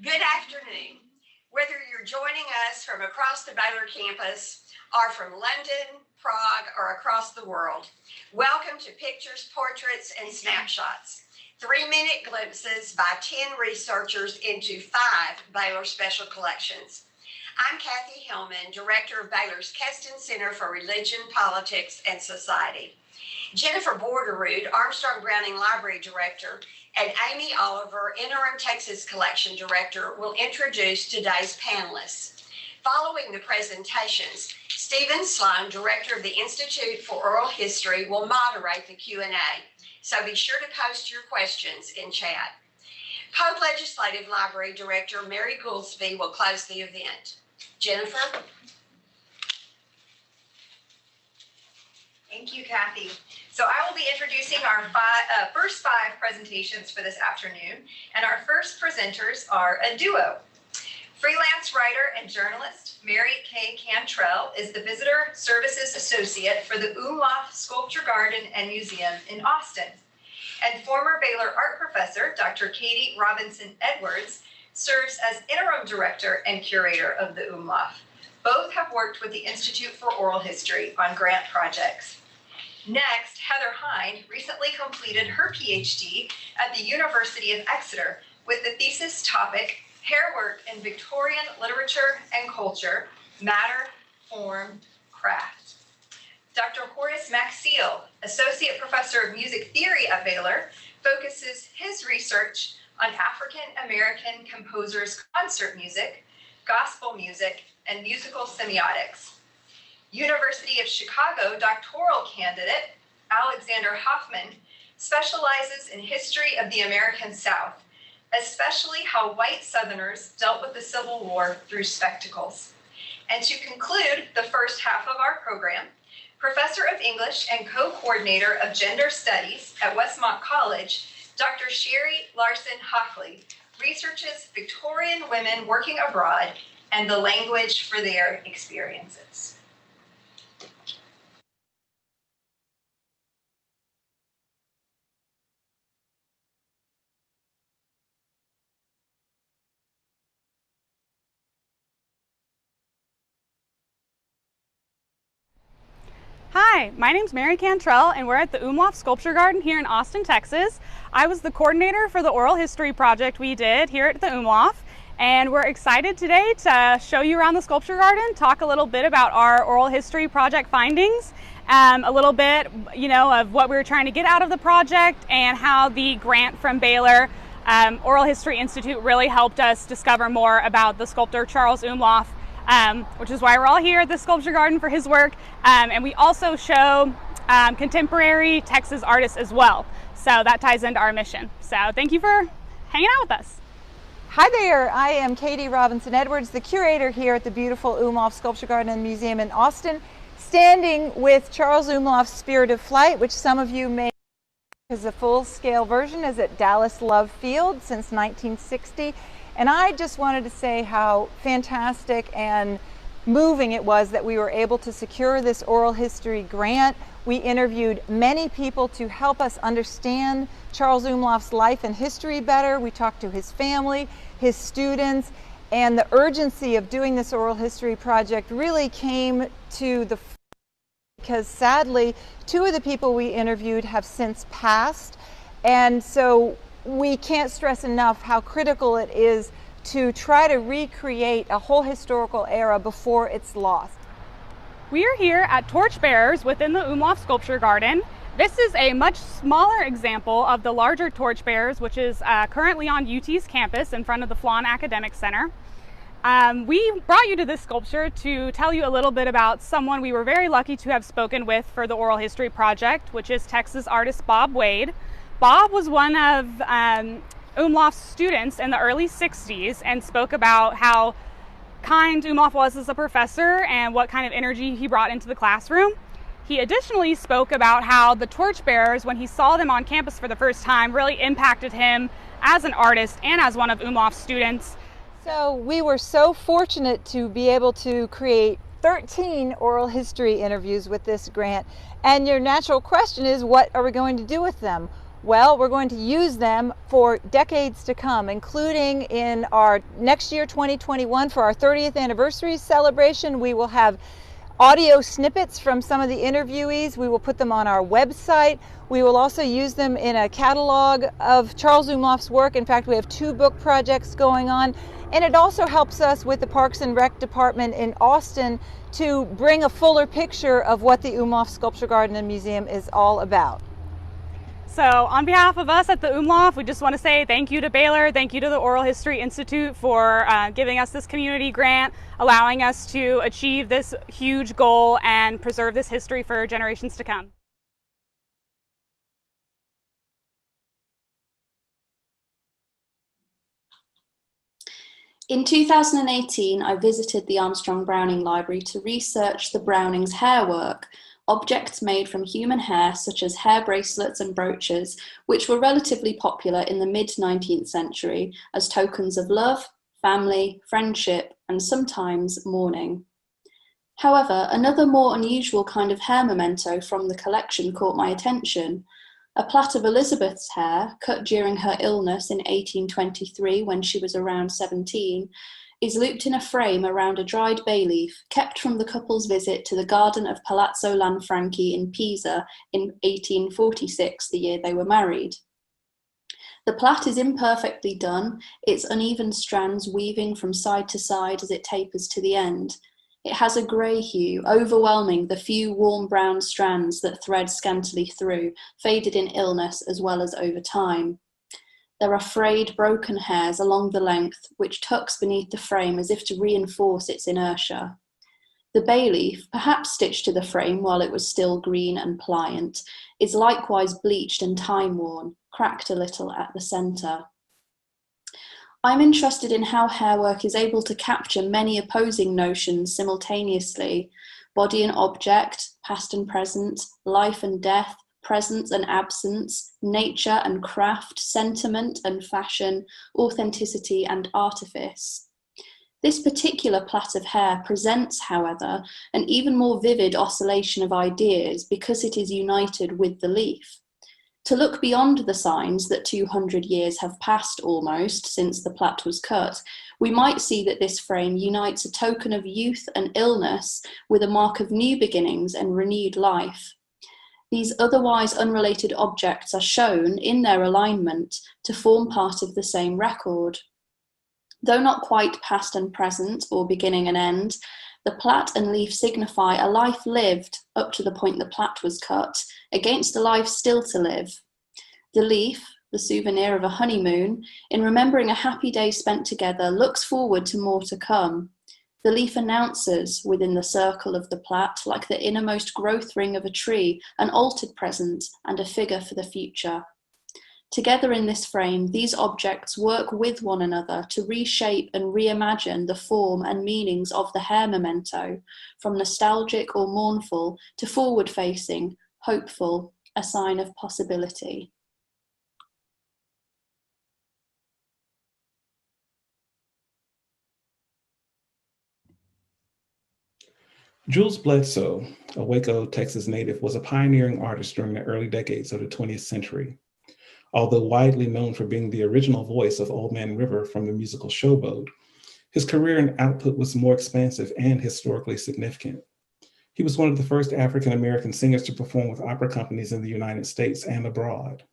Good afternoon. Whether you're joining us from across the Baylor campus or from London, Prague, or across the world, welcome to Pictures, Portraits, and Snapshots, 3-minute glimpses by 10 researchers into 5 Baylor Special Collections. I'm Kathy Hillman, Director of Baylor's Keston Center for Religion, Politics, and Society. Jennifer Bordeau, Armstrong Browning Library Director, and Amy Oliver, Interim Texas Collection Director, will introduce today's panelists. Following the presentations, Stephen Sloan, Director of the Institute for Oral History, will moderate the Q&A, so be sure to post your questions in chat. Pope Legislative Library Director Mary Goolsby will close the event. Jennifer? Thank you, Kathy. So I will be introducing our first 5 presentations for this afternoon, and our first presenters are a duo. Freelance writer and journalist Mary K. Cantrell is the Visitor Services Associate for the Umlauf Sculpture Garden and Museum in Austin. And former Baylor art professor Dr. Katie Robinson Edwards serves as interim director and curator of the Umlauf. Both have worked with the Institute for Oral History on grant projects. Next, Heather Hind recently completed her PhD at the University of Exeter with the thesis topic, Hair Work in Victorian Literature and Culture, Matter, Form, Craft. Dr. Horace Maxiel, Associate Professor of Music Theory at Baylor, focuses his research on African American composers' concert music, gospel music, and musical semiotics. University of Chicago doctoral candidate Alexander Hoffman specializes in history of the American South, especially how white Southerners dealt with the Civil War through spectacles. And to conclude the first half of our program, Professor of English and co-coordinator of Gender Studies at Westmont College, Dr. Sherry Larson Hockley researches Victorian women working abroad and the language for their experiences. Hi, my name's Mary Cantrell, and we're at the Umlauf Sculpture Garden here in Austin, Texas. I was the coordinator for the oral history project we did here at the Umlauf, and we're excited today to show you around the sculpture garden, talk a little bit about our oral history project findings, a little bit, of what we were trying to get out of the project and how the grant from Baylor Oral History Institute really helped us discover more about the sculptor Charles Umlauf, which is why we're all here at the Sculpture Garden for his work. And we also show contemporary Texas artists as well. So that ties into our mission. So thank you for hanging out with us. Hi there, I am Katie Robinson Edwards, the curator here at the beautiful Umlauf Sculpture Garden and Museum in Austin, standing with Charles Umlauf's Spirit of Flight, which some of you may know as a full-scale version is at Dallas Love Field since 1960. And I just wanted to say how fantastic and moving it was that we were able to secure this oral history grant. We interviewed many people to help us understand Charles Umlauf's life and history better. We talked to his family, his students, and the urgency of doing this oral history project really came to the front because sadly 2 of the people we interviewed have since passed. And so we can't stress enough how critical it is to try to recreate a whole historical era before it's lost. We are here at Torchbearers within the Umlauf Sculpture Garden. This is a much smaller example of the larger Torchbearers, which is currently on UT's campus in front of the Flan Academic Center. We brought you to this sculpture to tell you a little bit about someone we were very lucky to have spoken with for the Oral History Project, which is Texas artist Bob Wade. Bob was one of Umlauf's students in the early 60s and spoke about how kind Umlauf was as a professor and what kind of energy he brought into the classroom. He additionally spoke about how the torchbearers, when he saw them on campus for the first time, really impacted him as an artist and as one of Umlauf's students. So we were so fortunate to be able to create 13 oral history interviews with this grant. And your natural question is, what are we going to do with them? Well, we're going to use them for decades to come, including in our next year, 2021, for our 30th anniversary celebration. We will have audio snippets from some of the interviewees. We will put them on our website. We will also use them in a catalog of Charles Umlauf's work. In fact, we have 2 book projects going on. And it also helps us with the Parks and Rec Department in Austin to bring a fuller picture of what the Umlauf Sculpture Garden and Museum is all about. So on behalf of us at the Umlauf, we just want to say thank you to Baylor, thank you to the Oral History Institute for giving us this community grant, allowing us to achieve this huge goal and preserve this history for generations to come. In 2018, I visited the Armstrong Browning Library to research the Brownings' hair work, objects made from human hair such as hair bracelets and brooches, which were relatively popular in the mid-19th century as tokens of love, family, friendship, and sometimes mourning. However, another more unusual kind of hair memento from the collection caught my attention. A plait of Elizabeth's hair, cut during her illness in 1823 when she was around 17, is looped in a frame around a dried bay leaf, kept from the couple's visit to the garden of Palazzo Lanfranchi in Pisa in 1846, the year they were married. The plait is imperfectly done, its uneven strands weaving from side to side as it tapers to the end. It has a grey hue, overwhelming the few warm brown strands that thread scantily through, faded in illness as well as over time. There are frayed, broken hairs along the length, which tucks beneath the frame as if to reinforce its inertia. The bay leaf, perhaps stitched to the frame while it was still green and pliant, is likewise bleached and time-worn, cracked a little at the centre. I'm interested in how hair work is able to capture many opposing notions simultaneously: body and object, past and present, life and death, presence and absence, nature and craft, sentiment and fashion, authenticity and artifice. This particular plait of hair presents, however, an even more vivid oscillation of ideas because it is united with the leaf. To look beyond the signs that 200 years have passed almost since the plait was cut, we might see that this frame unites a token of youth and illness with a mark of new beginnings and renewed life. These otherwise unrelated objects are shown in their alignment to form part of the same record. Though not quite past and present or beginning and end, the plait and leaf signify a life lived up to the point the plait was cut, against a life still to live. The leaf, the souvenir of a honeymoon, in remembering a happy day spent together, looks forward to more to come. The leaf announces, within the circle of the plait, like the innermost growth ring of a tree, an altered present and a figure for the future. Together in this frame, these objects work with one another to reshape and reimagine the form and meanings of the hair memento, from nostalgic or mournful to forward-facing, hopeful, a sign of possibility. Jules Bledsoe, a Waco, Texas native, was a pioneering artist during the early decades of the 20th century. Although widely known for being the original voice of Old Man River from the musical Showboat, his career and output was more expansive and historically significant. He was one of the first African-American singers to perform with opera companies in the United States and abroad.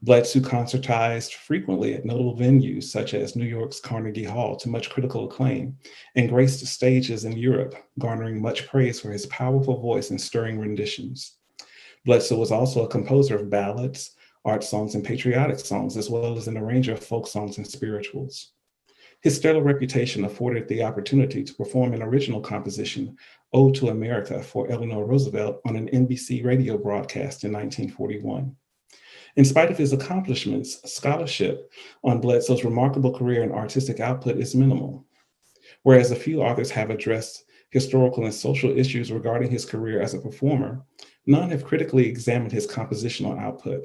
Bledsoe concertized frequently at notable venues such as New York's Carnegie Hall to much critical acclaim, and graced stages in Europe, garnering much praise for his powerful voice and stirring renditions. Bledsoe was also a composer of ballads, art songs, and patriotic songs, as well as an arranger of folk songs and spirituals. His stellar reputation afforded the opportunity to perform an original composition, Ode to America, for Eleanor Roosevelt on an NBC radio broadcast in 1941. In spite of his accomplishments, scholarship on Bledsoe's remarkable career and artistic output is minimal. Whereas a few authors have addressed historical and social issues regarding his career as a performer, none have critically examined his compositional output.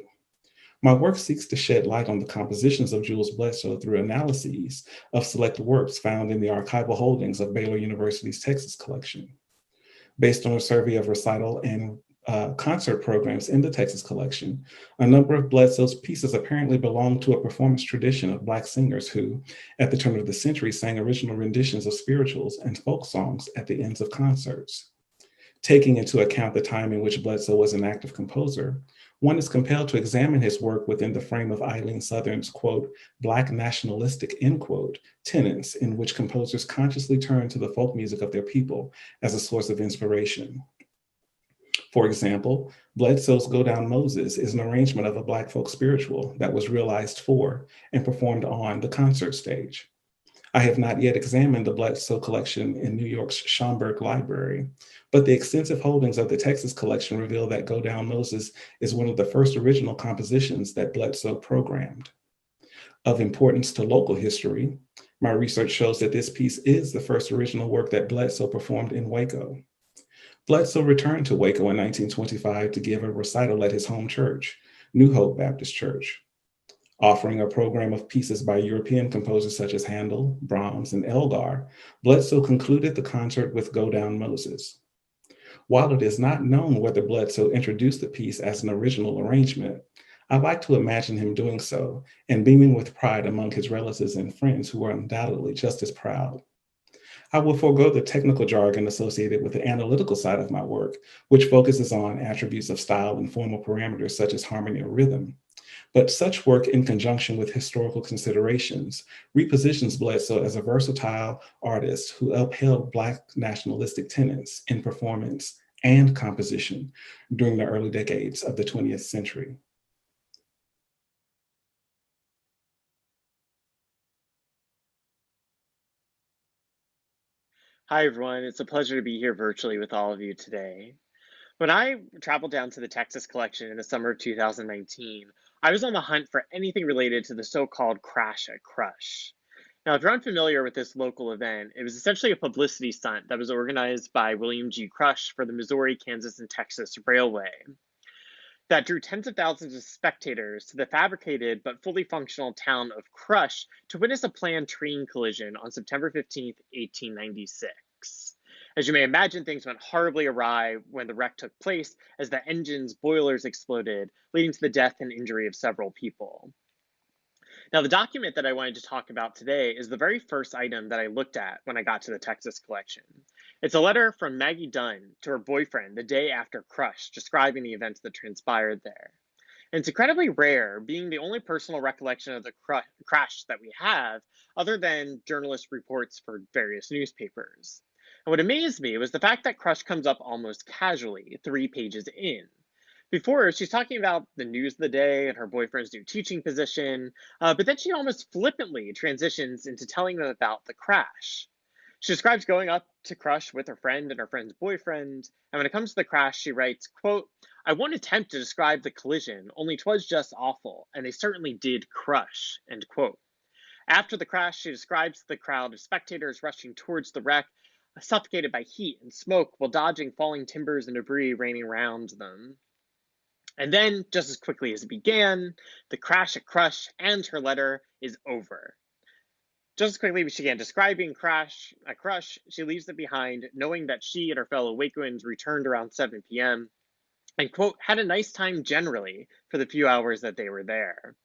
My work seeks to shed light on the compositions of Jules Bledsoe through analyses of select works found in the archival holdings of Baylor University's Texas collection. Based on a survey of recital and concert programs in the Texas collection, a number of Bledsoe's pieces apparently belong to a performance tradition of Black singers who, at the turn of the century, sang original renditions of spirituals and folk songs at the ends of concerts. Taking into account the time in which Bledsoe was an active composer, one is compelled to examine his work within the frame of Eileen Southern's, quote, Black nationalistic, end quote, tenets in which composers consciously turn to the folk music of their people as a source of inspiration. For example, Bledsoe's Go Down Moses is an arrangement of a Black folk spiritual that was realized for and performed on the concert stage. I have not yet examined the Bledsoe collection in New York's Schomburg Library, but the extensive holdings of the Texas collection reveal that Go Down Moses is one of the first original compositions that Bledsoe programmed. Of importance to local history, my research shows that this piece is the first original work that Bledsoe performed in Waco. Bledsoe returned to Waco in 1925 to give a recital at his home church, New Hope Baptist Church. Offering a program of pieces by European composers such as Handel, Brahms, and Elgar, Bledsoe concluded the concert with Go Down Moses. While it is not known whether Bledsoe introduced the piece as an original arrangement, I like to imagine him doing so and beaming with pride among his relatives and friends who are undoubtedly just as proud. I will forego the technical jargon associated with the analytical side of my work, which focuses on attributes of style and formal parameters such as harmony or rhythm. But such work, in conjunction with historical considerations, repositions Bledsoe as a versatile artist who upheld Black nationalistic tenets in performance and composition during the early decades of the 20th century. Hi, everyone. It's a pleasure to be here virtually with all of you today. When I traveled down to the Texas collection in the summer of 2019, I was on the hunt for anything related to the so-called Crash at Crush. Now, if you're unfamiliar with this local event, it was essentially a publicity stunt that was organized by William G. Crush for the Missouri, Kansas, and Texas Railway that drew tens of thousands of spectators to the fabricated but fully functional town of Crush to witness a planned train collision on September 15th, 1896. As you may imagine, things went horribly awry when the wreck took place as the engine's boilers exploded, leading to the death and injury of several people. Now, the document that I wanted to talk about today is the very first item that I looked at when I got to the Texas collection. It's a letter from Maggie Dunn to her boyfriend the day after Crush, describing the events that transpired there. And it's incredibly rare, being the only personal recollection of the crash that we have, other than journalist reports for various newspapers. And what amazed me was the fact that Crush comes up almost casually, 3 pages in. Before, she's talking about the news of the day and her boyfriend's new teaching position, but then she almost flippantly transitions into telling them about the crash. She describes going up to Crush with her friend and her friend's boyfriend, and when it comes to the crash, she writes, quote, I won't attempt to describe the collision, only 'twas just awful, and they certainly did crush, end quote. After the crash, she describes the crowd of spectators rushing towards the wreck, suffocated by heat and smoke while dodging falling timbers and debris raining around them. And then, just as quickly as it began, the crash at Crush and her letter is over. Just as quickly as she began describing Crash at Crush, she leaves it behind, knowing that she and her fellow Wacoans returned around 7 p.m. and, quote, had a nice time generally for the few hours that they were there.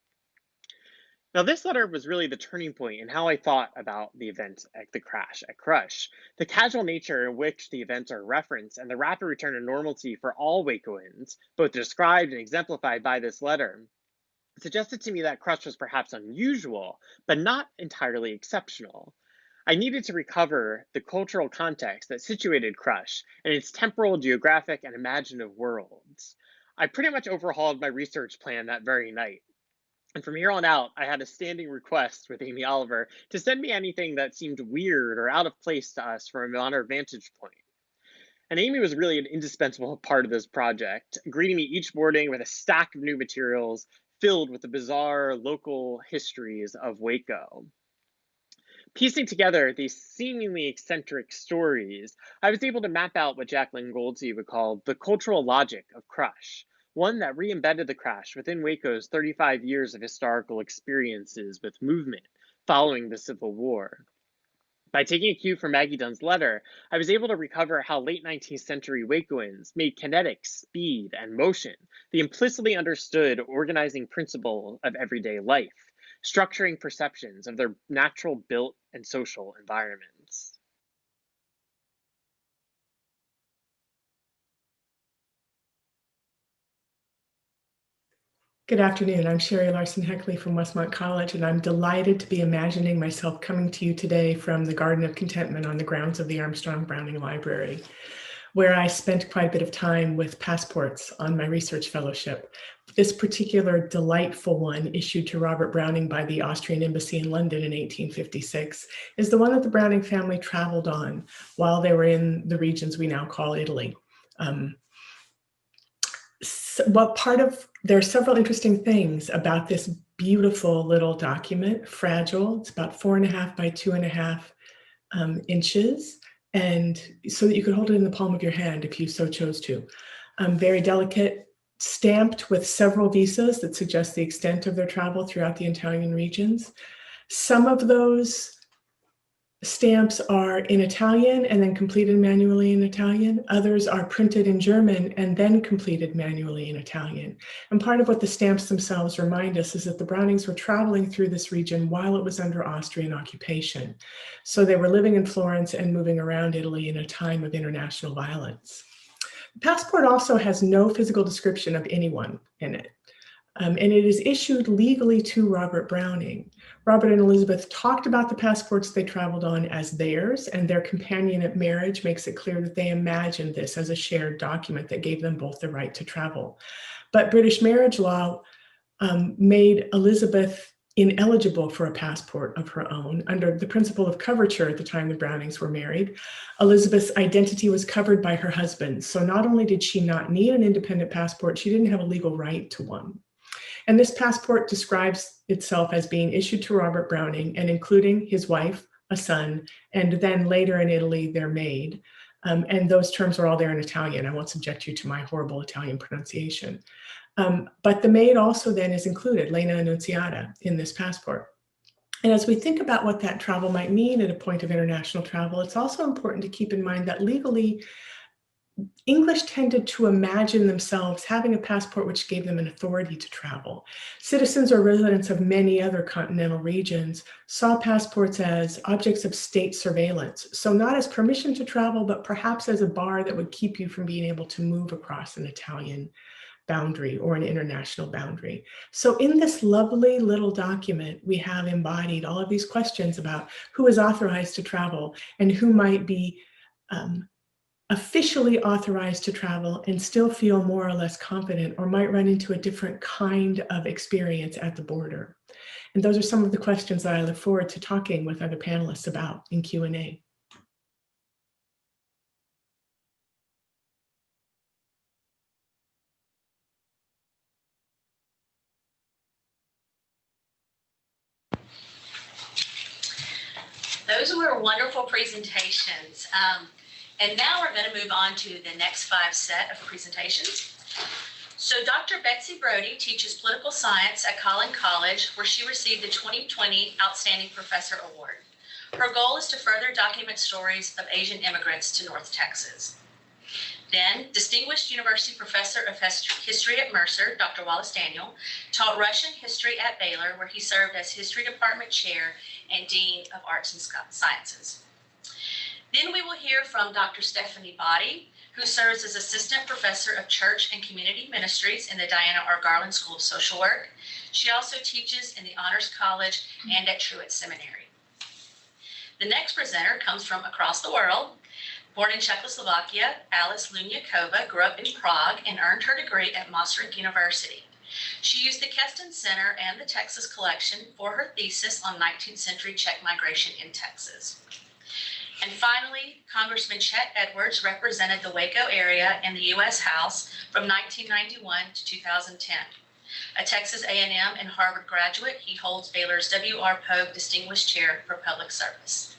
Now, this letter was really the turning point in how I thought about the event at the crash at Crush. The casual nature in which the events are referenced and the rapid return to normalcy for all Wacoans, both described and exemplified by this letter, suggested to me that Crush was perhaps unusual, but not entirely exceptional. I needed to recover the cultural context that situated Crush in its temporal, geographic, and imaginative worlds. I pretty much overhauled my research plan that very night. And from here on out, I had a standing request with Amy Oliver to send me anything that seemed weird or out of place to us from a modern vantage point. And Amy was really an indispensable part of this project, greeting me each morning with a stack of new materials filled with the bizarre local histories of Waco. Piecing together these seemingly eccentric stories, I was able to map out what Jacqueline Goldsey would call the cultural logic of Crush, one that re-embedded the crash within Waco's 35 years of historical experiences with movement following the Civil War. By taking a cue from Maggie Dunn's letter, I was able to recover how late 19th century Wacoans made kinetics, speed, and motion the implicitly understood organizing principle of everyday life, structuring perceptions of their natural built and social environments. Good afternoon. I'm Sherry Larson Heckley from Westmont College, and I'm delighted to be imagining myself coming to you today from the Garden of Contentment on the grounds of the Armstrong Browning Library, where I spent quite a bit of time with passports on my research fellowship. This particular delightful one, issued to Robert Browning by the Austrian Embassy in London in 1856, is the one that the Browning family traveled on while they were in the regions we now call Italy. There are several interesting things about this beautiful little document, fragile. It's about 4.5 by 2.5 inches, and so that you could hold it in the palm of your hand if you so chose to. Very delicate, stamped with several visas that suggest the extent of their travel throughout the Italian regions. Some of those stamps are in Italian and then completed manually in Italian. Others are printed in German and then completed manually in Italian. And part of what the stamps themselves remind us is that the Brownings were traveling through this region while it was under Austrian occupation. So they were living in Florence and moving around Italy in a time of international violence. The passport also has no physical description of anyone in it. And it is issued legally to Robert Browning. Robert and Elizabeth talked about the passports they traveled on as theirs, and their companion at marriage makes it clear that they imagined this as a shared document that gave them both the right to travel. But British marriage law made Elizabeth ineligible for a passport of her own under the principle of coverture at the time the Brownings were married. Elizabeth's identity was covered by her husband. So not only did she not need an independent passport, she didn't have a legal right to one. And this passport describes itself as being issued to Robert Browning and including his wife, a son, and then later in Italy, their maid. And those terms are all there in Italian. I won't subject you to my horrible Italian pronunciation. But the maid also then is included, Lena Annunziata, in this passport. And as we think about what that travel might mean at a point of international travel, it's also important to keep in mind that legally, English tended to imagine themselves having a passport which gave them an authority to travel. Citizens or residents of many other continental regions saw passports as objects of state surveillance. So not as permission to travel, but perhaps as a bar that would keep you from being able to move across an Italian boundary or an international boundary. So in this lovely little document, we have embodied all of these questions about who is authorized to travel and who might be officially authorized to travel and still feel more or less confident or might run into a different kind of experience at the border. And those are some of the questions that I look forward to talking with other panelists about in Q&A. Those were wonderful presentations. And now we're going to move on to the next 5 set of presentations. So Dr. Betsy Brody teaches political science at Collin College, where she received the 2020 Outstanding Professor Award. Her goal is to further document stories of Asian immigrants to North Texas. Then, Distinguished University Professor of History at Mercer, Dr. Wallace Daniel, taught Russian history at Baylor, where he served as History Department Chair and Dean of Arts and Sciences. Then we will hear from Dr. Stephanie Boddy, who serves as Assistant Professor of Church and Community Ministries in the Diana R. Garland School of Social Work. She also teaches in the Honors College and at Truett Seminary. The next presenter comes from across the world. Born in Czechoslovakia, Alice Lunyakova grew up in Prague and earned her degree at Maastricht University. She used the Keston Center and the Texas Collection for her thesis on 19th century Czech migration in Texas. And finally, Congressman Chet Edwards represented the Waco area in the U.S. House from 1991 to 2010. A Texas A&M and Harvard graduate, he holds Baylor's W.R. Pogue Distinguished Chair for Public Service.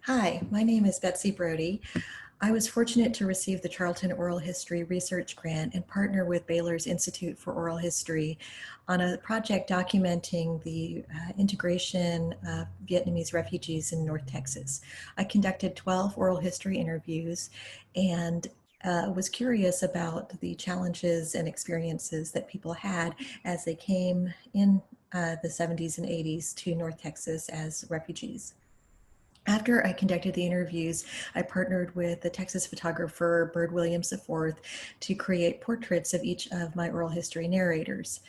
Hi, my name is Betsy Brody. I was fortunate to receive the Charlton Oral History Research Grant and partner with Baylor's Institute for Oral History on a project documenting the integration of Vietnamese refugees in North Texas. I conducted 12 oral history interviews and was curious about the challenges and experiences that people had as they came in the 70s and 80s to North Texas as refugees. After I conducted the interviews, I partnered with the Texas photographer Bird Williams IV to create portraits of each of my oral history narrators.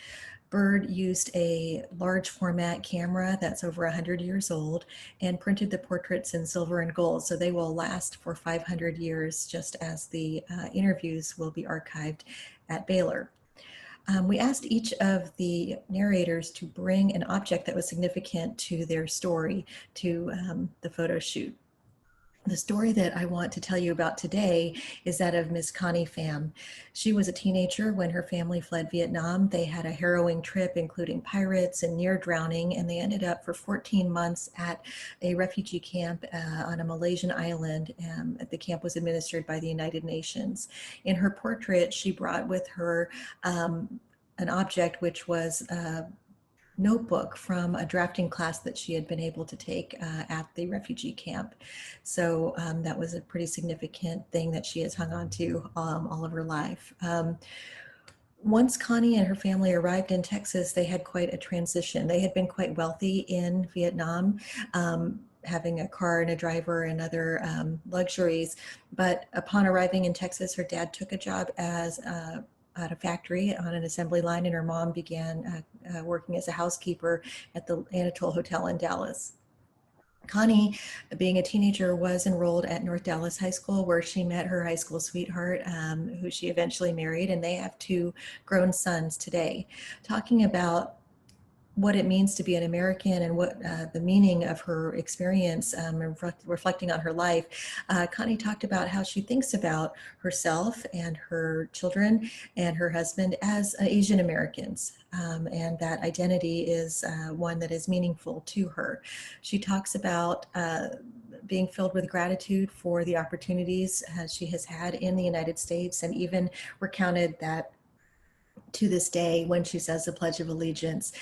Bird used a large format camera that's over 100 years old and printed the portraits in silver and gold, so they will last for 500 years, just as the interviews will be archived at Baylor. We asked each of the narrators to bring an object that was significant to their story to the photo shoot. The story that I want to tell you about today is that of Miss Connie Pham. She was a teenager when her family fled Vietnam. They had a harrowing trip, including pirates and near drowning, and they ended up for 14 months at a refugee camp on a Malaysian island. The camp was administered by the United Nations. In her portrait, she brought with her an object which was notebook from a drafting class that she had been able to take at the refugee camp. So that was a pretty significant thing that she has hung on to all of her life. Once Connie and her family arrived in Texas, they had quite a transition. They had been quite wealthy in Vietnam, having a car and a driver and other luxuries. But upon arriving in Texas, her dad took a job as at a factory on an assembly line, and her mom began working as a housekeeper at the Anatole Hotel in Dallas. Connie, being a teenager, was enrolled at North Dallas High School, where she met her high school sweetheart, who she eventually married, and they have 2 grown sons today. Talking about what it means to be an American and what the meaning of her experience and reflecting on her life, Connie talked about how she thinks about herself and her children and her husband as Asian Americans, and that identity is one that is meaningful to her. She talks about being filled with gratitude for the opportunities she has had in the United States, and even recounted that to this day, when she says the Pledge of Allegiance,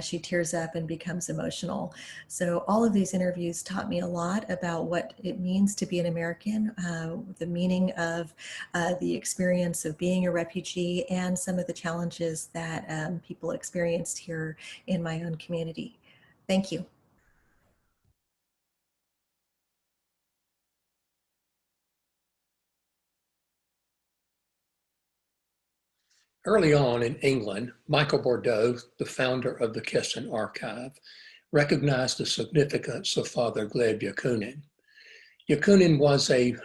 she tears up and becomes emotional. So all of these interviews taught me a lot about what it means to be an American, the meaning of the experience of being a refugee, and some of the challenges that people experienced here in my own community. Thank you. Early on in England, Michael Bordeau, the founder of the Keston Archive, recognized the significance of Father Gleb Yakunin. Yakunin was an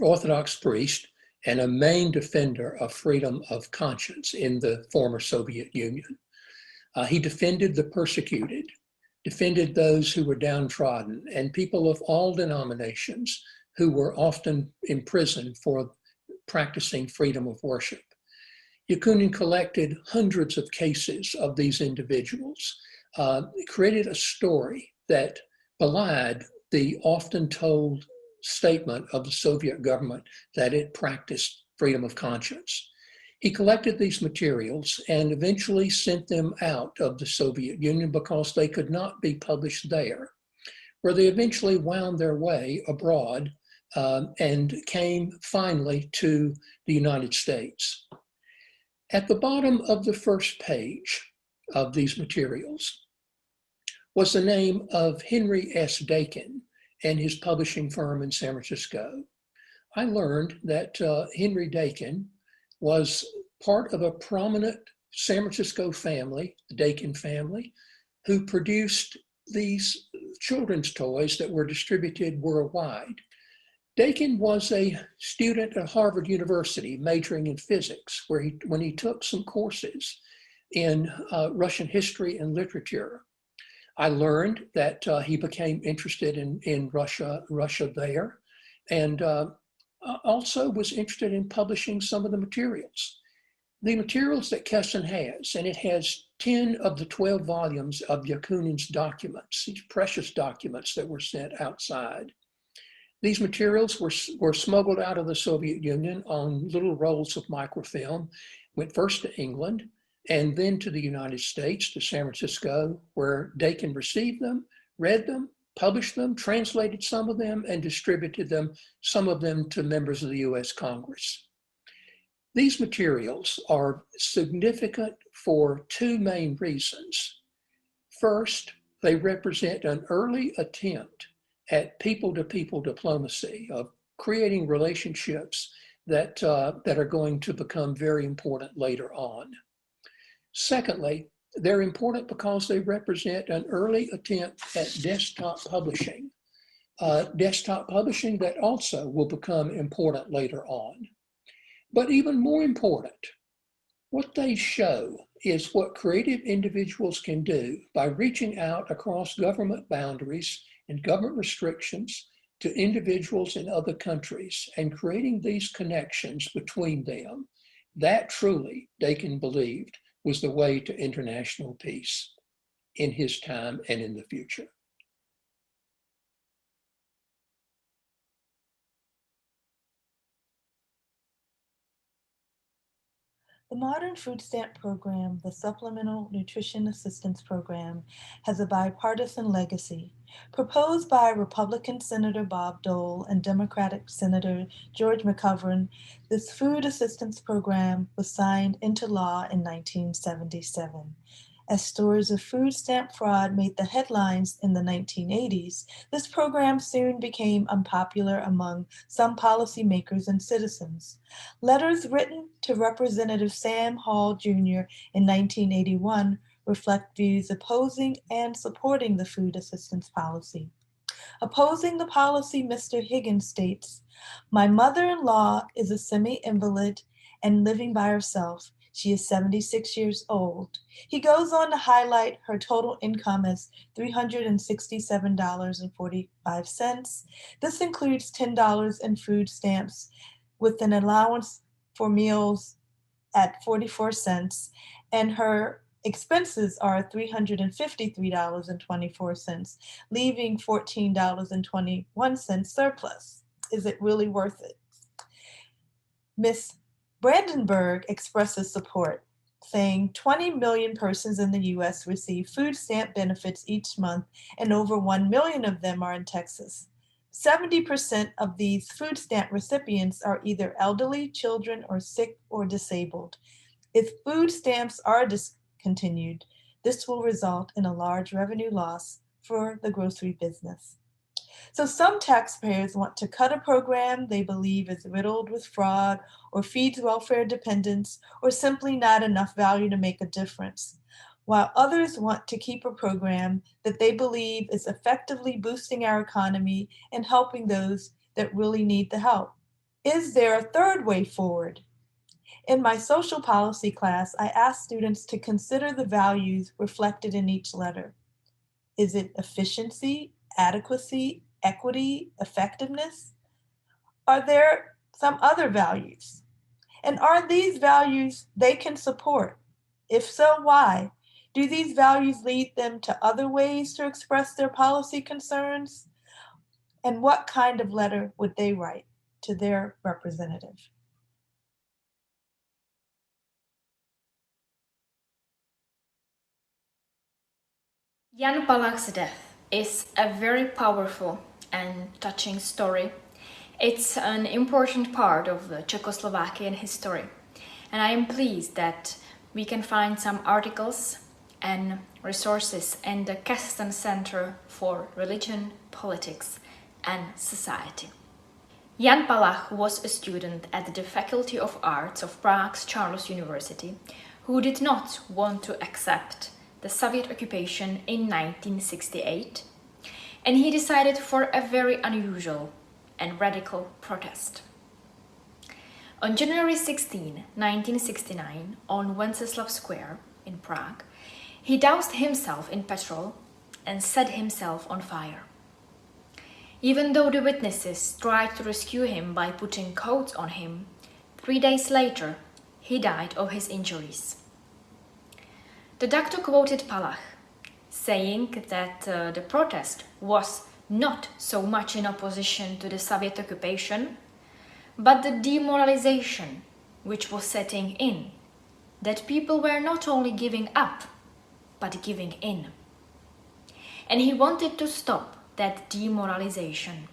Orthodox priest and a main defender of freedom of conscience in the former Soviet Union. He defended the persecuted, defended those who were downtrodden, and people of all denominations who were often imprisoned for practicing freedom of worship. Yakunin collected hundreds of cases of these individuals, created a story that belied the often told statement of the Soviet government that it practiced freedom of conscience. He collected these materials and eventually sent them out of the Soviet Union because they could not be published there, where they eventually wound their way abroad and came finally to the United States. At the bottom of the first page of these materials was the name of Henry S. Dakin and his publishing firm in San Francisco. I learned that Henry Dakin was part of a prominent San Francisco family, the Dakin family, who produced these children's toys that were distributed worldwide. Dakin was a student at Harvard University majoring in physics, where when he took some courses in Russian history and literature, I learned that he became interested in Russia there, and also was interested in publishing some of the materials. The materials that Keston has, and it has 10 of the 12 volumes of Yakunin's documents, these precious documents that were sent outside. These materials were smuggled out of the Soviet Union on little rolls of microfilm, went first to England and then to the United States, to San Francisco, where Dakin received them, read them, published them, translated some of them, and distributed them, some of them to members of the US Congress. These materials are significant for two main reasons. First, they represent an early attempt at people-to-people diplomacy, of creating relationships that are going to become very important later on. Secondly, they're important because they represent an early attempt at desktop publishing that also will become important later on. But even more important, what they show is what creative individuals can do by reaching out across government boundaries and government restrictions to individuals in other countries and creating these connections between them. That truly, Dakin believed, was the way to international peace in his time and in the future. The modern food stamp program, the Supplemental Nutrition Assistance Program, has a bipartisan legacy. Proposed by Republican Senator Bob Dole and Democratic Senator George McGovern, this food assistance program was signed into law in 1977. As stories of food stamp fraud made the headlines in the 1980s, this program soon became unpopular among some policymakers and citizens. Letters written to Representative Sam Hall Jr. in 1981 reflect views opposing and supporting the food assistance policy. Opposing the policy, Mr. Higgins states, "My mother-in-law is a semi-invalid and living by herself. She is 76 years old." He goes on to highlight her total income as $367.45. This includes $10 in food stamps with an allowance for meals at 44 cents, and her expenses are $353.24, leaving $14.21 surplus. Is it really worth it? Ms. Brandenburg expresses support, saying 20 million persons in the U.S. receive food stamp benefits each month, and over 1 million of them are in Texas. 70% of these food stamp recipients are either elderly, children, or sick or disabled. If food stamps are discontinued, this will result in a large revenue loss for the grocery business. So some taxpayers want to cut a program they believe is riddled with fraud or feeds welfare dependents or simply not enough value to make a difference, while others want to keep a program that they believe is effectively boosting our economy and helping those that really need the help. Is there a third way forward? In my social policy class, I asked students to consider the values reflected in each letter. Is it efficiency, adequacy, equity, effectiveness? Are there some other values? And are these values they can support? If so, why? Do these values lead them to other ways to express their policy concerns? And what kind of letter would they write to their representative? Jan Palak's death is a very powerful and touching story. It's an important part of the Czechoslovakian history, and I am pleased that we can find some articles and resources in the Kesten Center for Religion, Politics and Society. Jan Palak was a student at the Faculty of Arts of Prague's Charles University who did not want to accept the Soviet occupation in 1968, and he decided for a very unusual and radical protest. On January 16, 1969, on Wenceslav Square in Prague, he doused himself in petrol and set himself on fire. Even though the witnesses tried to rescue him by putting coats on him, 3 days later, he died of his injuries. The doctor quoted Palak, saying that the protest was not so much in opposition to the Soviet occupation, but the demoralization which was setting in, that people were not only giving up, but giving in. And he wanted to stop that demoralization.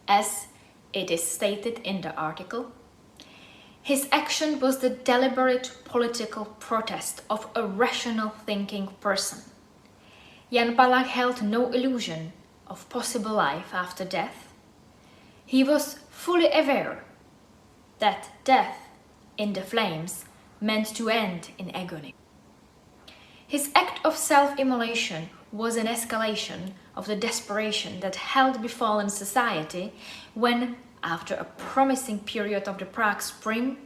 As it is stated in the article, his action was the deliberate political protest of a rational thinking person. Jan Palak held no illusion of possible life after death. He was fully aware that death in the flames meant to end in agony. His act of self-immolation was an escalation of the desperation that held befallen society when, after a promising period of the Prague Spring,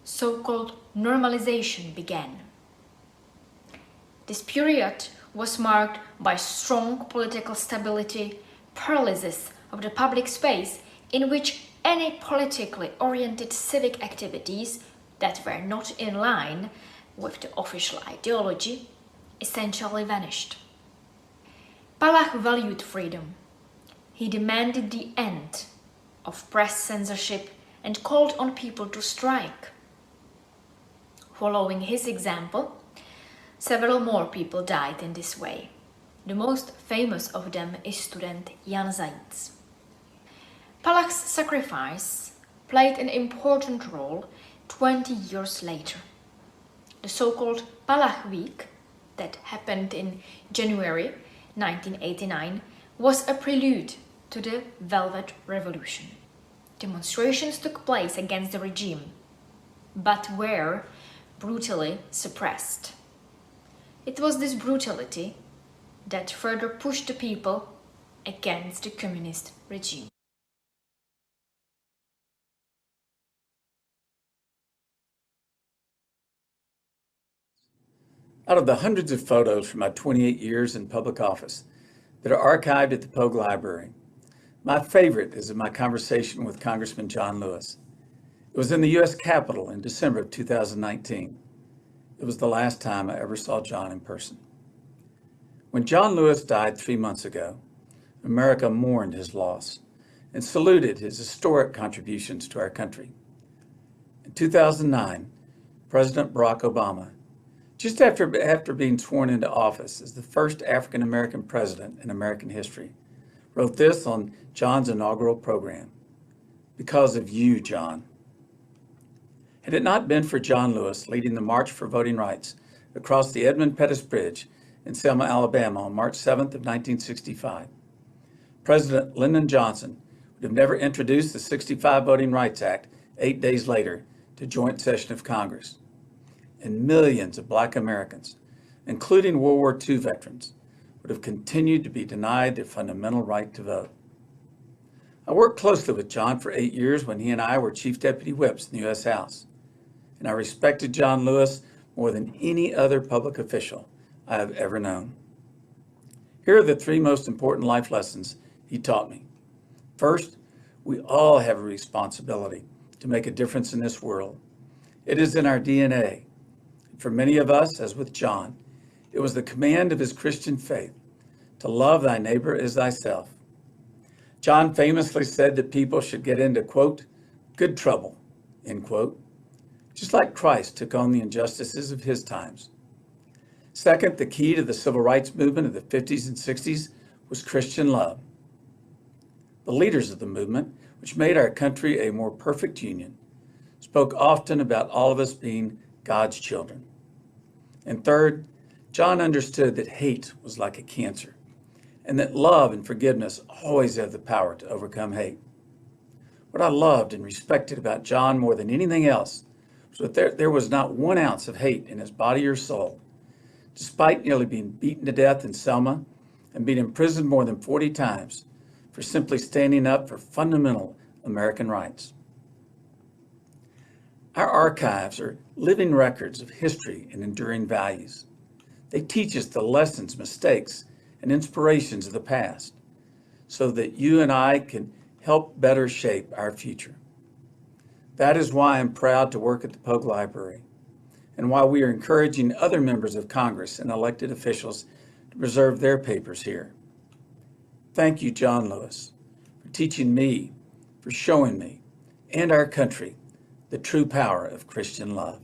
so-called normalization began. This period was marked by strong political stability, paralysis of the public space in which any politically oriented civic activities that were not in line with the official ideology essentially vanished. Palak valued freedom. He demanded the end of press censorship and called on people to strike. Following his example, several more people died in this way. The most famous of them is student Jan Zajíc. Palak's sacrifice played an important role 20 years later. The so-called Palak Week that happened in January 1989 was a prelude to the Velvet Revolution. Demonstrations took place against the regime, but were brutally suppressed. It was this brutality that further pushed the people against the communist regime. Out of the hundreds of photos from my 28 years in public office that are archived at the Pogue Library, my favorite is of my conversation with Congressman John Lewis. It was in the U.S. Capitol in December of 2019. It was the last time I ever saw John in person. When John Lewis died 3 months ago, America mourned his loss and saluted his historic contributions to our country. In 2009, President Barack Obama, just after being sworn into office as the first African-American president in American history, wrote this on John's inaugural program: "Because of you, John." Had it not been for John Lewis leading the March for Voting Rights across the Edmund Pettus Bridge in Selma, Alabama on March 7th of 1965, President Lyndon Johnson would have never introduced the 65 Voting Rights Act 8 days later to joint session of Congress. And millions of Black Americans, including World War II veterans, would have continued to be denied their fundamental right to vote. I worked closely with John for 8 years when he and I were Chief Deputy Whips in the U.S. House, and I respected John Lewis more than any other public official I have ever known. Here are the 3 most important life lessons he taught me. First, we all have a responsibility to make a difference in this world. It is in our DNA. For many of us, as with John, it was the command of his Christian faith to love thy neighbor as thyself. John famously said that people should get into, quote, good trouble, end quote, just like Christ took on the injustices of his times. Second, the key to the civil rights movement of the 50s and 60s was Christian love. The leaders of the movement, which made our country a more perfect union, spoke often about all of us being God's children. And third, John understood that hate was like a cancer, and that love and forgiveness always have the power to overcome hate. What I loved and respected about John more than anything else was that there was not 1 ounce of hate in his body or soul, despite nearly being beaten to death in Selma and being imprisoned more than 40 times for simply standing up for fundamental American rights. Our archives are living records of history and enduring values. They teach us the lessons, mistakes, and inspirations of the past so that you and I can help better shape our future. That is why I'm proud to work at the Pogue Library and why we are encouraging other members of Congress and elected officials to preserve their papers here. thank you, John Lewis, for teaching me, for showing me, and our country, the true power of Christian love.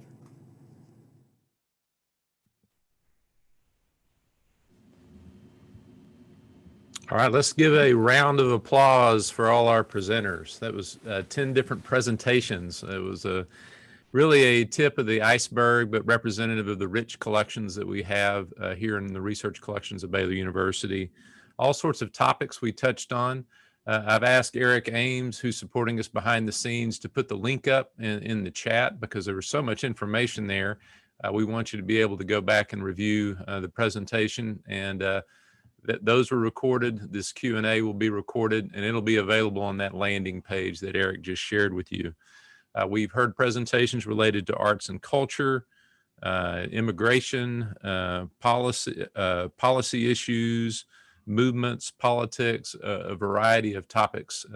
All right, let's give a round of applause for all our presenters. That was 10 different presentations. It was really a tip of the iceberg, but representative of the rich collections that we have here in the research collections of Baylor University. All sorts of topics we touched on. I've asked Eric Ames, who's supporting us behind the scenes, to put the link up in the chat because there was so much information there. We want you to be able to go back and review the presentation, and those were recorded. This Q&A will be recorded, and it'll be available on that landing page that Eric just shared with you. We've heard presentations related to arts and culture, immigration, policy issues, movements, politics, a variety of topics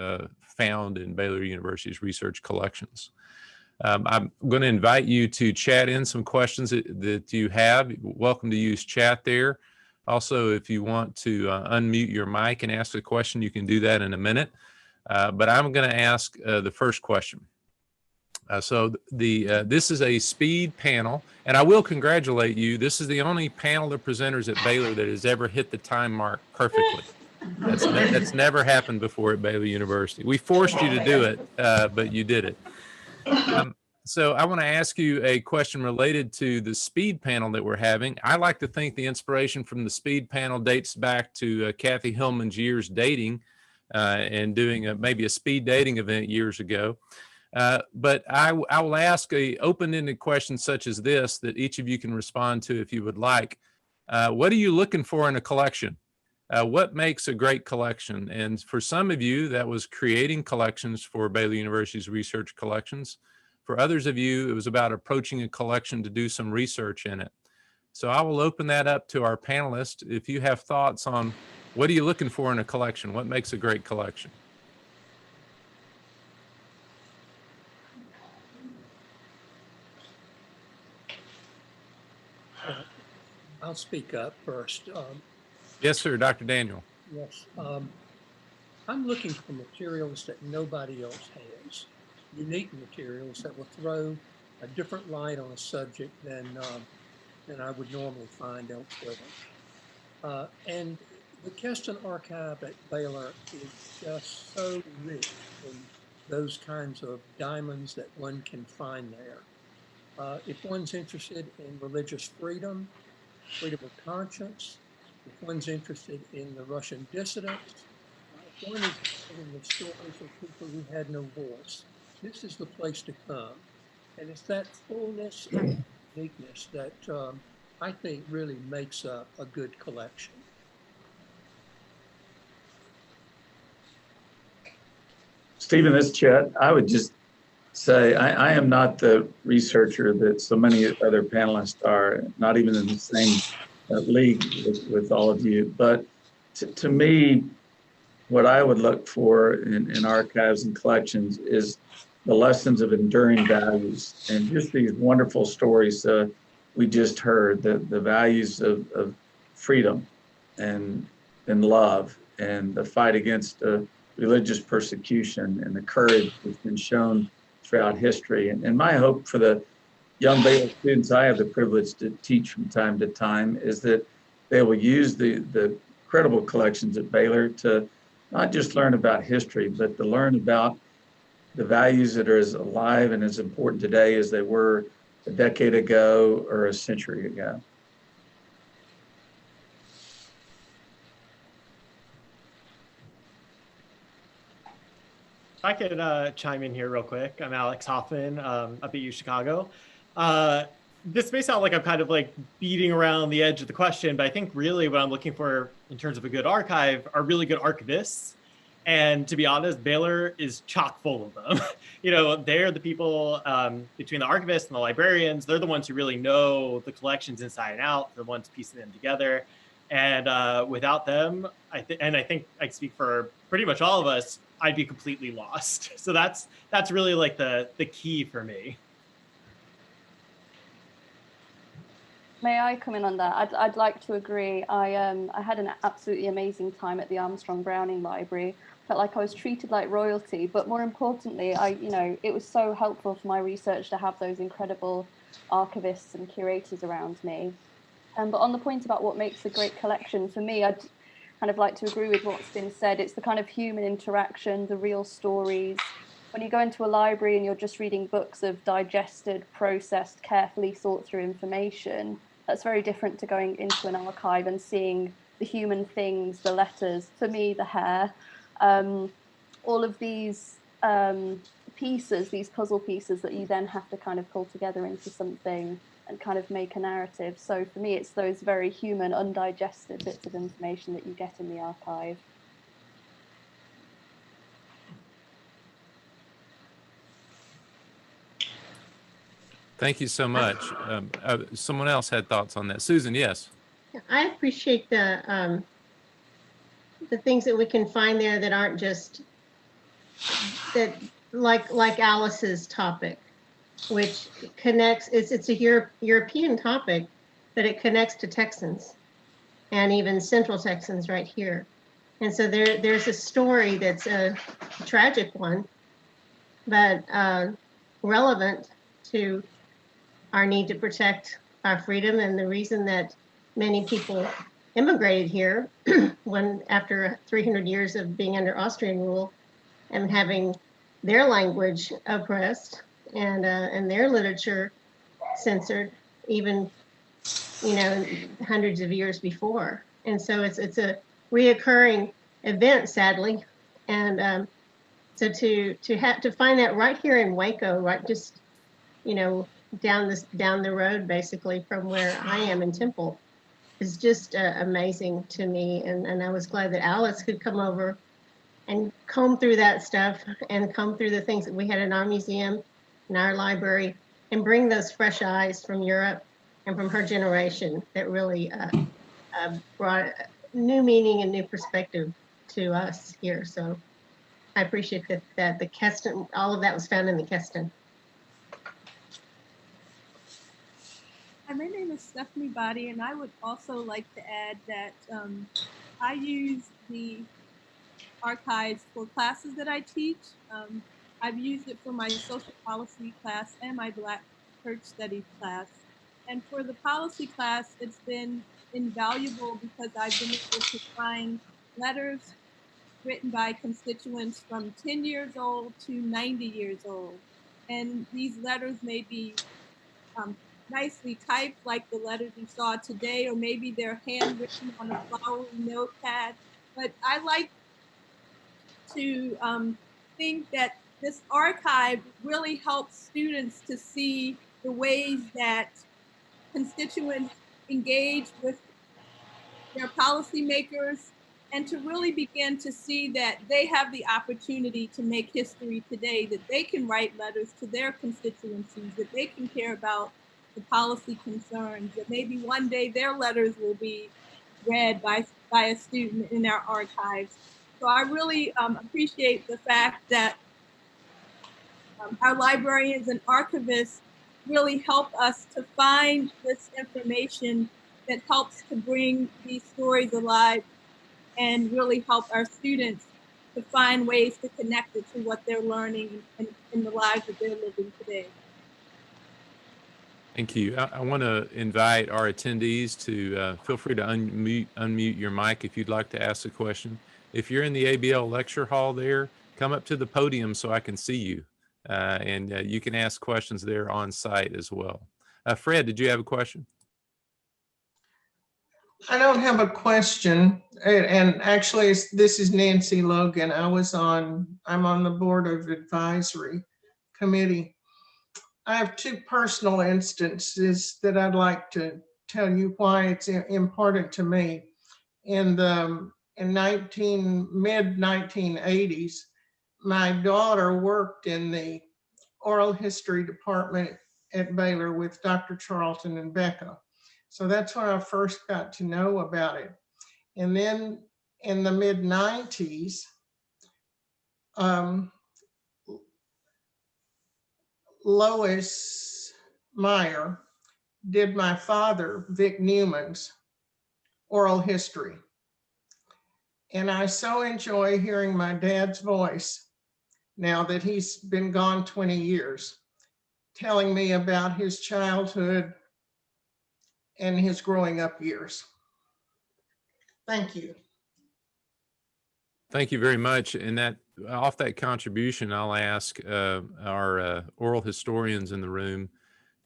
found in Baylor University's research collections. I'm going to invite you to chat in some questions that you have. Welcome to use chat there. Also, if you want to unmute your mic and ask a question, you can do that in a minute. But I'm going to ask the first question. This is a speed panel, and I will congratulate you. This is the only panel of presenters at Baylor that has ever hit the time mark perfectly. That's never happened before at Baylor University. We forced you to do it, but you did it. So I want to ask you a question related to the speed panel that we're having. I like to think the inspiration from the speed panel dates back to Kathy Hillman's years dating and doing maybe a speed dating event years ago. But I will ask a open-ended question such as this that each of you can respond to if you would like. What are you looking for in a collection? What makes a great collection? And for some of you, that was creating collections for Baylor University's research collections. For others of you, it was about approaching a collection to do some research in it. So I will open that up to our panelists. If you have thoughts on what are you looking for in a collection? What makes a great collection? I'll speak up first. Yes, sir, Dr. Daniel. Yes. I'm looking for materials that nobody else has, unique materials that will throw a different light on a subject than I would normally find elsewhere. And the Keston Archive at Baylor is just so rich in those kinds of diamonds that one can find there. If one's interested in religious freedom, freedom of conscience, if one's interested in the Russian dissidents, if one is interested in the stories of people who had no voice, this is the place to come. And it's that fullness and uniqueness that I think really makes a good collection. Stephen, this is Chet. I would just say I am not the researcher that so many other panelists are, not even in the same league with all of you. But to me, what I would look for in archives and collections is the lessons of enduring values and just these wonderful stories we just heard, the values of freedom and love and the fight against religious persecution and the courage that's been shown throughout history. And my hope for the young Baylor students I have the privilege to teach from time to time is that they will use the incredible collections at Baylor to not just learn about history, but to learn about the values that are as alive and as important today as they were a decade ago or a century ago. I could chime in here real quick. I'm Alex Hoffman, up at U Chicago. This may sound like I'm kind of like beating around the edge of the question, but I think really what I'm looking for in terms of a good archive are really good archivists. And to be honest, Baylor is chock full of them. You know, they're the people between the archivists and the librarians. They're the ones who really know the collections inside and out. They're the ones piecing them together. And without them, I think I speak for pretty much all of us, I'd be completely lost. So that's really like the key for me. May I come in on that? I'd like to agree. I had an absolutely amazing time at the Armstrong Browning Library. Felt like I was treated like royalty, but more importantly, it was so helpful for my research to have those incredible archivists and curators around me. But on the point about what makes a great collection, for me, I'd kind of like to agree with what's been said. It's the kind of human interaction, the real stories. When you go into a library and you're just reading books of digested, processed, carefully thought through information, that's very different to going into an archive and seeing the human things, the letters, for me, the hair, all of these pieces, these puzzle pieces that you then have to kind of pull together into something and kind of make a narrative. So for me, it's those very human, undigested bits of information that you get in the archive. Thank you so much. Someone else had thoughts on that. Susan, yes. I appreciate the things that we can find there that aren't just that, like Alice's topic, which connects. It's a European topic, but it connects to Texans and even Central Texans right here. And so there's a story that's a tragic one, but relevant to our need to protect our freedom and the reason that many people immigrated here when after 300 years of being under Austrian rule and having their language oppressed and their literature censored, even hundreds of years before. And so it's a reoccurring event, sadly. And so to find that right here in Waco, right just down the road basically from where I am in Temple, is just amazing to me. And I was glad that Alice could come over and comb through that stuff and comb through the things that we had in our museum, in our library, and bring those fresh eyes from Europe and from her generation that really brought new meaning and new perspective to us here. So I appreciate that the Keston, all of that was found in the Keston. Hi, my name is Stephanie Boddy, and I would also like to add that I use the archives for classes that I teach. I've used it for my social policy class and my Black Church Studies class. And for the policy class, it's been invaluable because I've been able to find letters written by constituents from 10 years old to 90 years old. And these letters may be nicely typed like the letters you saw today, or maybe they're handwritten on a flowery notepad. But I like to think that this archive really helps students to see the ways that constituents engage with their policymakers and to really begin to see that they have the opportunity to make history today, that they can write letters to their constituencies, that they can care about the policy concerns, that maybe one day their letters will be read by a student in our archives. So I really appreciate the fact that our librarians and archivists really help us to find this information that helps to bring these stories alive and really help our students to find ways to connect it to what they're learning in the lives that they're living today. Thank you. I want to invite our attendees to feel free to unmute your mic if you'd like to ask a question. If you're in the ABL lecture hall there, come up to the podium so I can see you. And you can ask questions there on site as well. Fred, did you have a question? I don't have a question. And actually, this is Nancy Logan. I'm on the board of advisory committee. I have two personal instances that I'd like to tell you why it's important to me. In mid-1980s, my daughter worked in the oral history department at Baylor with Dr. Charlton and Becca. So that's when I first got to know about it. And then in the mid-90s, Lois Meyer did my father, Vic Newman's, oral history. And I so enjoy hearing my dad's voice now that he's been gone 20 years, telling me about his childhood and his growing up years. Thank you. Thank you very much. And that off that contribution, I'll ask our oral historians in the room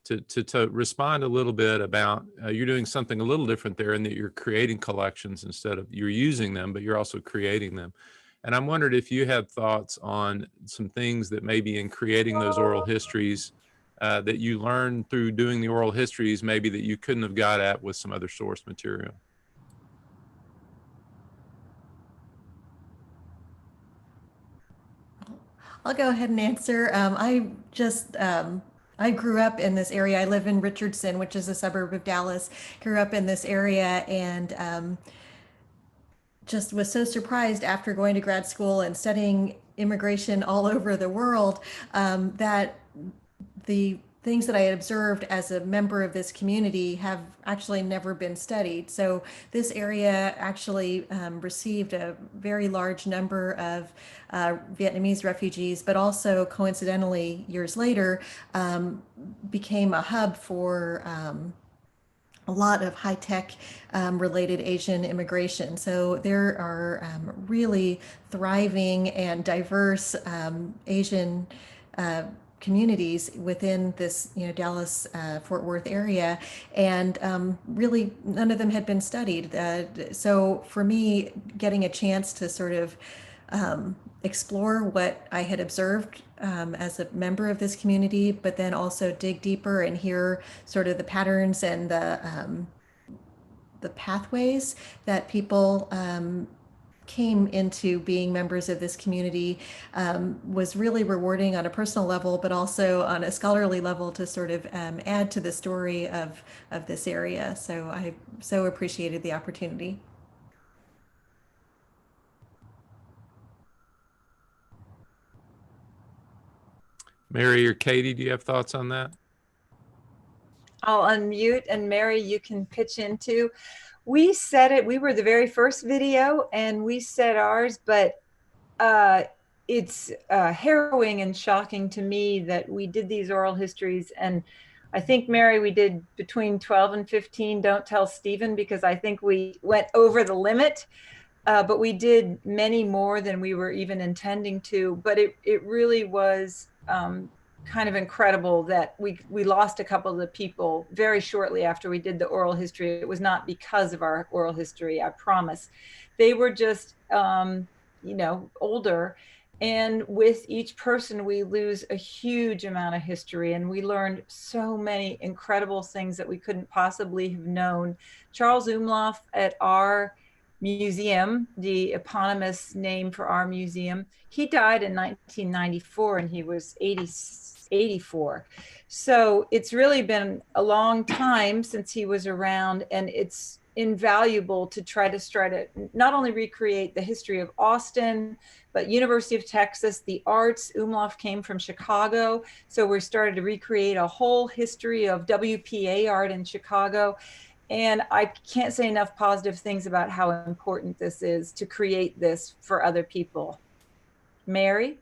to respond a little bit about you're doing something a little different there in that you're creating collections instead of you're using them, but you're also creating them. And I'm wondering if you have thoughts on some things that maybe in creating those oral histories that you learned through doing the oral histories, maybe that you couldn't have got at with some other source material. I'll go ahead and answer. I grew up in this area. I live in Richardson, which is a suburb of Dallas. Grew up in this area and just was so surprised after going to grad school and studying immigration all over the world that the things that I had observed as a member of this community have actually never been studied. So this area actually received a very large number of Vietnamese refugees, but also coincidentally years later became a hub for a lot of high-tech related Asian immigration. So there are really thriving and diverse Asian communities within this, Dallas Fort Worth area, and really none of them had been studied. So for me, getting a chance to sort of explore what I had observed as a member of this community, but then also dig deeper and hear sort of the patterns and the pathways that people came into being members of this community was really rewarding on a personal level, but also on a scholarly level to sort of add to the story of this area. So I so appreciated the opportunity. Mary or Katie, do you have thoughts on that? I'll unmute, and Mary, you can pitch in too. We said it, we were the very first video and we said ours, but it's harrowing and shocking to me that we did these oral histories. And I think, Mary, we did between 12 and 15, don't tell Stephen, because I think we went over the limit. But we did many more than we were even intending to. But it really was kind of incredible that we lost a couple of the people very shortly after we did the oral history. It was not because of our oral history, I promise. They were just, older. And with each person, we lose a huge amount of history, and we learned so many incredible things that we couldn't possibly have known. Charles Umlauf at our museum, the eponymous name for our museum, he died in 1994 and he was 84. So it's really been a long time since he was around, and it's invaluable to try to not only recreate the history of Austin, but University of Texas, the arts. Umlauf came from Chicago, so we started to recreate a whole history of WPA art in Chicago. And I can't say enough positive things about how important this is to create this for other people. Mary?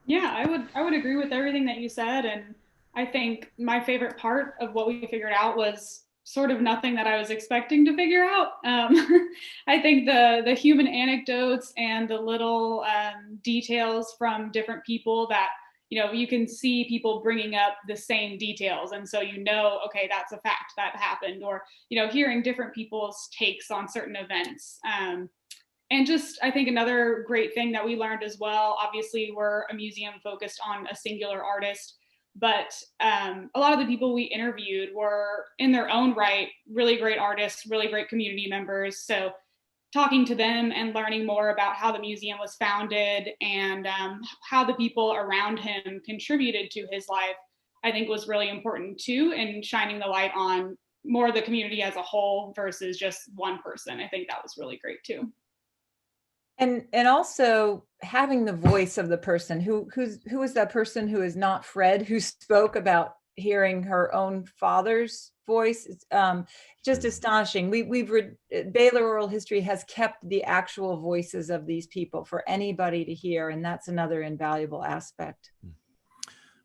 Yeah, I would agree with everything that you said. And I think my favorite part of what we figured out was sort of nothing that I was expecting to figure out. I think the human anecdotes and the little details from different people that, you can see people bringing up the same details. And so, okay, that's a fact that happened, or, hearing different people's takes on certain events. And just, I think another great thing that we learned as well, obviously we're a museum focused on a singular artist, but a lot of the people we interviewed were in their own right, really great artists, really great community members. So talking to them and learning more about how the museum was founded and how the people around him contributed to his life, I think was really important too, and shining the light on more of the community as a whole versus just one person. I think that was really great too. And also having the voice of the person who is that person who is not Fred, who spoke about hearing her own father's voice. It's just astonishing. Baylor Oral History has kept the actual voices of these people for anybody to hear, and that's another invaluable aspect.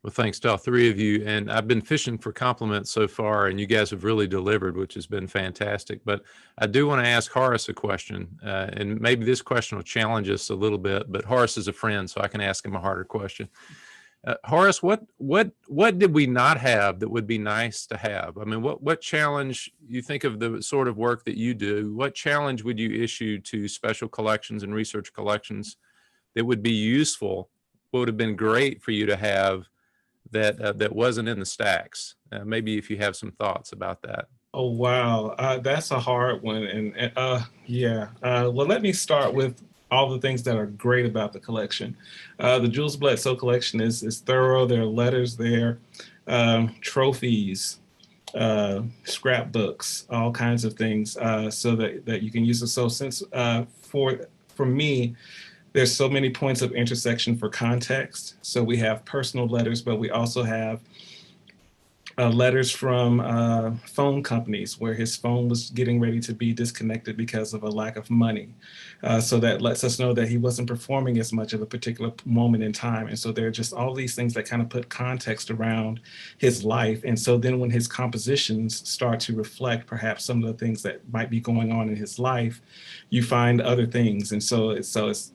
Well, thanks to all three of you. And I've been fishing for compliments so far, and you guys have really delivered, which has been fantastic. But I do want to ask Horace a question, and maybe this question will challenge us a little bit, but Horace is a friend, so I can ask him a harder question. Horace, what did we not have that would be nice to have? I mean, what challenge, you think of the sort of work that you do, what challenge would you issue to special collections and research collections that would be useful, what would have been great for you to have that wasn't in the stacks? Maybe if you have some thoughts about that. Oh, wow. That's a hard one. Yeah. Well, let me start with all the things that are great about the collection. The Jules Bledsoe collection is thorough. There are letters there, trophies, scrapbooks, all kinds of things, so that you can use it. So since for me, there's so many points of intersection for context. So we have personal letters, but we also have letters from phone companies where his phone was getting ready to be disconnected because of a lack of money. So that lets us know that he wasn't performing as much at a particular moment in time. And so there are just all these things that kind of put context around his life. And so then when his compositions start to reflect perhaps some of the things that might be going on in his life, you find other things. And so there's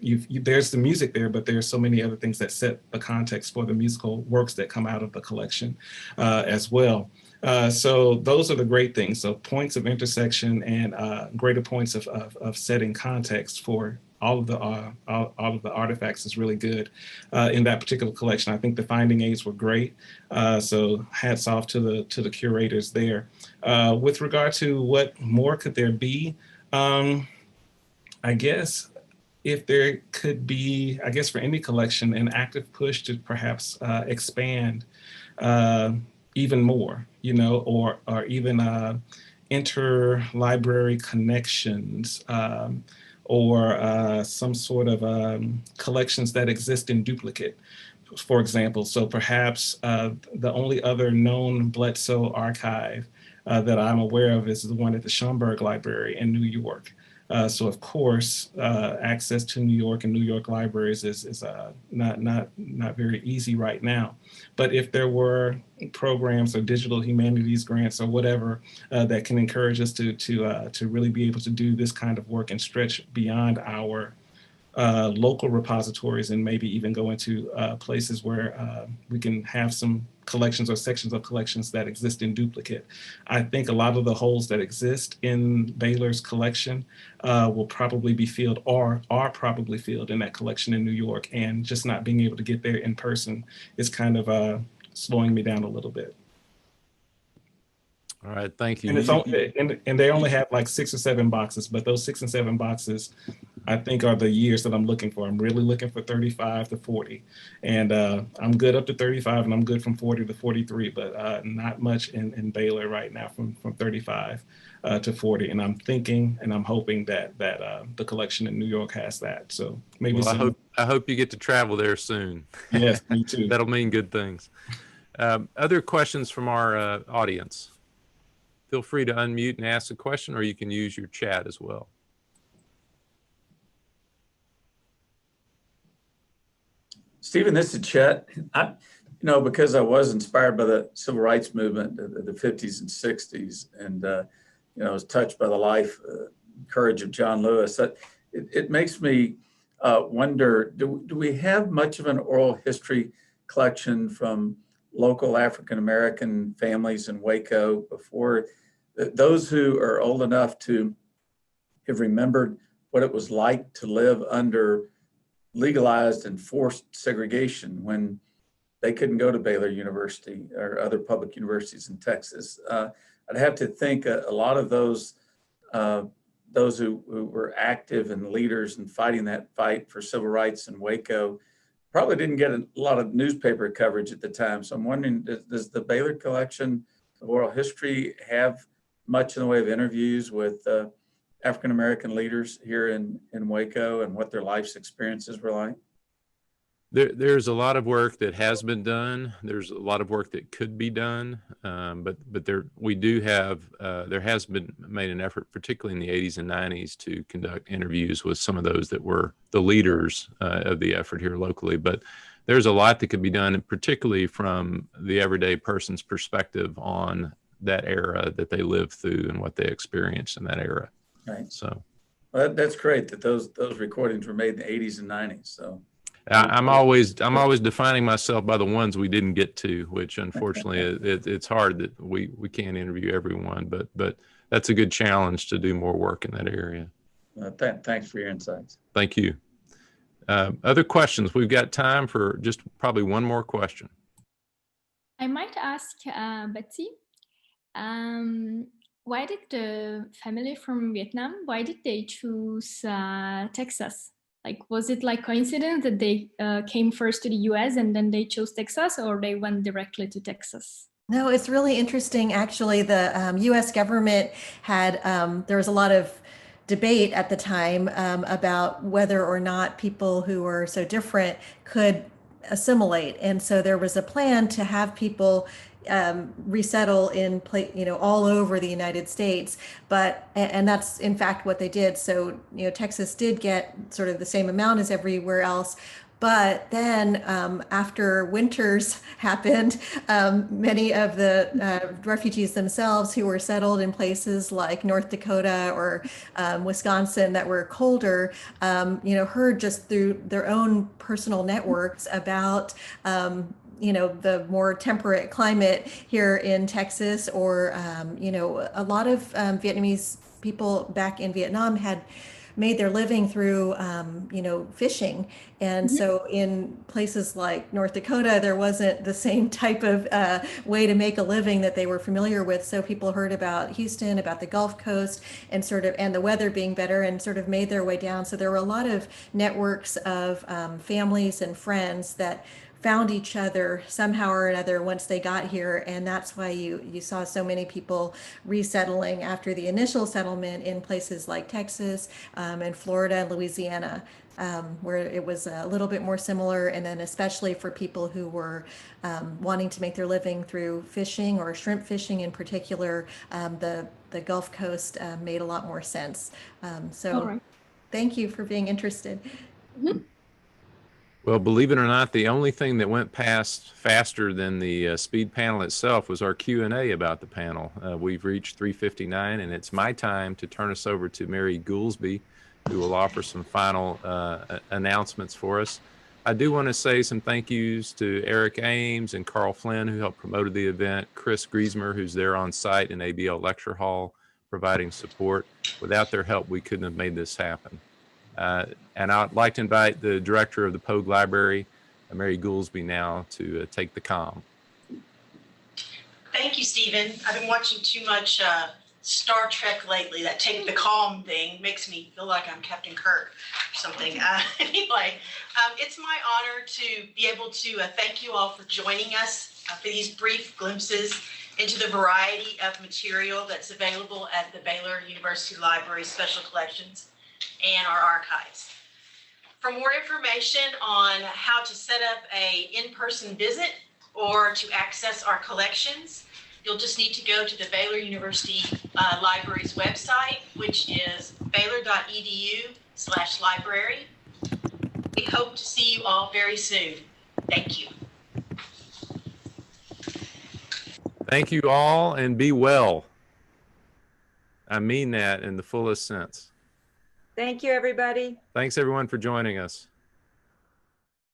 the music there, but there's so many other things that set the context for the musical works that come out of the collection as well. So those are the great things. So points of intersection and greater points of setting context for all of the artifacts is really good in that particular collection. I think the finding aids were great. So hats off to the curators there. With regard to what more could there be, I guess if there could be, I guess for any collection, an active push to perhaps expand even more, or even interlibrary connections, or some sort of collections that exist in duplicate, for example. So perhaps the only other known Bledsoe archive that I'm aware of is the one at the Schomburg Library in New York. So of course, access to New York and New York libraries is not very easy right now. But if there were programs or digital humanities grants or whatever that can encourage us to really be able to do this kind of work and stretch beyond our local repositories and maybe even go into places where we can have some collections or sections of collections that exist in duplicate. I think a lot of the holes that exist in Baylor's collection will probably be filled or are probably filled in that collection in New York, and just not being able to get there in person is kind of slowing me down a little bit. All right, thank you. And and they only have like 6 or 7 boxes, but those 6 and 7 boxes, I think, are the years that I'm looking for. I'm really looking for 35 to 40, and I'm good up to 35, and I'm good from 40 to 43, but not much in Baylor right now from 35 to 40. And I'm thinking and I'm hoping that the collection in New York has that. So maybe. Well, I hope you get to travel there soon. Yes, me too. That'll mean good things. Other questions from our audience? Feel free to unmute and ask a question, or you can use your chat as well. Stephen, this is Chet. Because I was inspired by the civil rights movement of the 50s and 60s, and I was touched by the life, courage of John Lewis. It makes me wonder, do we have much of an oral history collection from local African-American families in Waco before those who are old enough to have remembered what it was like to live under legalized and forced segregation when they couldn't go to Baylor University or other public universities in Texas? I'd have to think a lot of those who were active and leaders in fighting that fight for civil rights in Waco probably didn't get a lot of newspaper coverage at the time. So I'm wondering, does the Baylor collection of oral history have much in the way of interviews with African-American leaders here in Waco and what their life's experiences were like? There's a lot of work that has been done. There's a lot of work that could be done, but we do have there has been made an effort, particularly in the 80s and 90s, to conduct interviews with some of those that were the leaders of the effort here locally. But there's a lot that could be done, and particularly from the everyday person's perspective on that era that they lived through and what they experienced in that era. Right. So, well, that's great that those recordings were made in the 80s and 90s. So. I'm always defining myself by the ones we didn't get to, which unfortunately it's hard that we can't interview everyone, but that's a good challenge to do more work in that area. Thanks for your insights. Thank you. Other questions? We've got time for just probably one more question. I might ask Betsy, why did the family from Vietnam, why did they choose Texas? Like, was it like coincidence that they came first to the US and then they chose Texas, or they went directly to Texas? No, it's really interesting. Actually, the US government had, there was a lot of debate at the time about whether or not people who were so different could assimilate. And so there was a plan to have people resettle in all over the United States, and that's in fact what they did. So Texas did get sort of the same amount as everywhere else, but then after winters happened, many of the refugees themselves who were settled in places like North Dakota or Wisconsin that were colder, heard just through their own personal networks about the more temperate climate here in Texas, or a lot of Vietnamese people back in Vietnam had made their living through fishing, and so in places like North Dakota there wasn't the same type of way to make a living that they were familiar with. So people heard about Houston, about the Gulf Coast, and the weather being better, and sort of made their way down. So there were a lot of networks of families and friends that found each other somehow or another once they got here, and that's why you saw so many people resettling after the initial settlement in places like Texas and Florida and Louisiana, where it was a little bit more similar. And then especially for people who were wanting to make their living through fishing, or shrimp fishing in particular, the Gulf Coast made a lot more sense. So thank you for being interested. Well, believe it or not, the only thing that went past faster than the speed panel itself was our Q&A about the panel. We've reached 3:59, and it's my time to turn us over to Mary Goolsby, who will offer some final announcements for us. I do want to say some thank yous to Eric Ames and Carl Flynn, who helped promote the event, Chris Griesmer, who's there on site in ABL Lecture Hall, providing support. Without their help, we couldn't have made this happen. And I'd like to invite the director of the Pogue Library, Mary Goolsby, now to take the comm. Thank you, Stephen. I've been watching too much Star Trek lately. That take the calm thing makes me feel like I'm Captain Kirk or something. Anyway, it's my honor to be able to thank you all for joining us for these brief glimpses into the variety of material that's available at the Baylor University Library Special Collections and our archives. For more information on how to set up a in-person visit or to access our collections, you'll just need to go to the Baylor University Library's website, which is baylor.edu/library. We hope to see you all very soon. Thank you. Thank you all, and be well. I mean that in the fullest sense. Thank you, everybody. Thanks, everyone, for joining us.